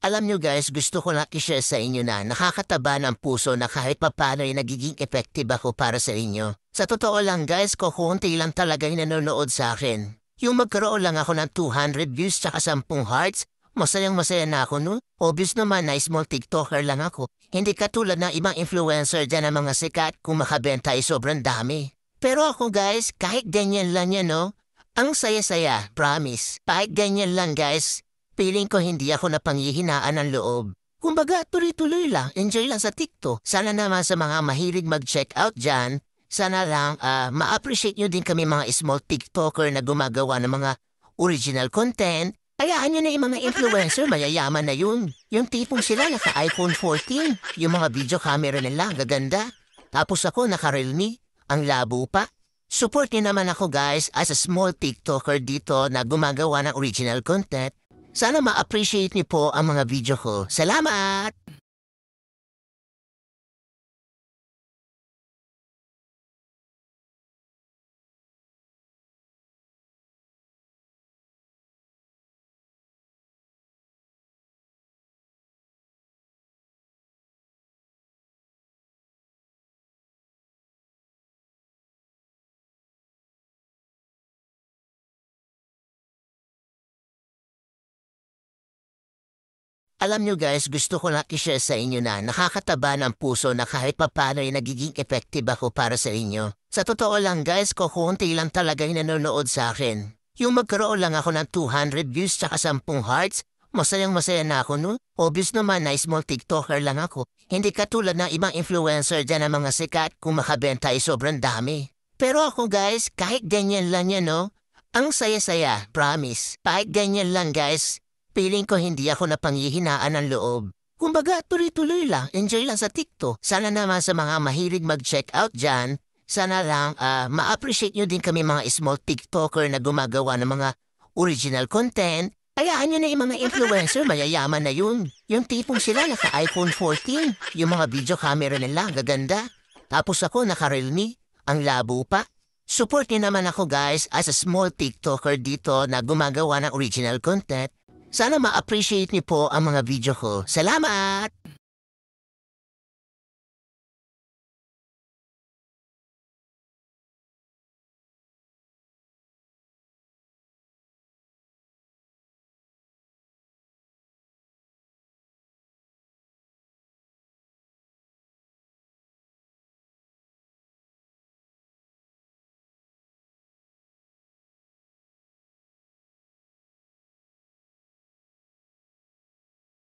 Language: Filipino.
Alam nyo guys, gusto ko lang i-share sa inyo na nakakataba ng puso na kahit papano ay nagiging effective ako para sa inyo. Sa totoo lang guys, kukunti lang talaga yung nanonood sa akin. Yung magkaroon lang ako ng 200 views tsaka 10 hearts, masayang masaya na ako no? Obvious naman na small TikToker lang ako. Hindi katulad ng ibang influencer dyan ng mga sikat kung makabenta ay sobrang dami. Pero ako guys, kahit ganyan lang yan no? Ang saya-saya, promise. Kahit ganyan lang guys. Feeling ko hindi ako napanghihinaan ng loob. Kumbaga, tuloy-tuloy lang, enjoy lang sa TikTok. Sana naman sa mga mahilig mag-check out dyan, sana lang ma-appreciate nyo din kami mga small TikToker na gumagawa ng mga original content. Hayaan nyo na yung mga influencer, mayayaman na yun. Yung tipong sila naka-iPhone 14, yung mga video camera nila, gaganda. Tapos ako naka-Realme, ang labo pa. Support nyo naman ako guys as a small TikToker dito na gumagawa ng original content. Sana ma-appreciate niyo po ang mga video ko. Salamat! Alam nyo guys, gusto ko lang i-share sa inyo na nakakataba ng puso na kahit papano ay nagiging effective ako para sa inyo. Sa totoo lang guys, kukunti lang talaga yung nanonood sa akin. Yung magkaroon lang ako ng 200 views tsaka 10 hearts, masayang masaya na ako no? Obvious naman na small TikToker lang ako. Hindi katulad ng ibang influencer dyan ng mga sikat kung makabenta ay sobrang dami. Pero ako guys, kahit ganyan lang yan no? Ang saya-saya, promise. Kahit ganyan lang guys. Feeling ko hindi ako napanghihinaan ng loob. Kumbaga, tuloy-tuloy lang, enjoy lang sa TikTok. Sana naman sa mga mahilig mag-check out dyan, sana lang ma-appreciate nyo din kami mga small TikToker na gumagawa ng mga original content. Hayaan nyo na yung mga influencer, mayayaman na yun. Yung tipong sila naka-iPhone 14, yung mga video camera nila, gaganda. Tapos ako naka-Realme, ang labo pa. Support nyo naman ako guys as a small TikToker dito na gumagawa ng original content. Sana ma-appreciate niyo po ang mga video ko. Salamat!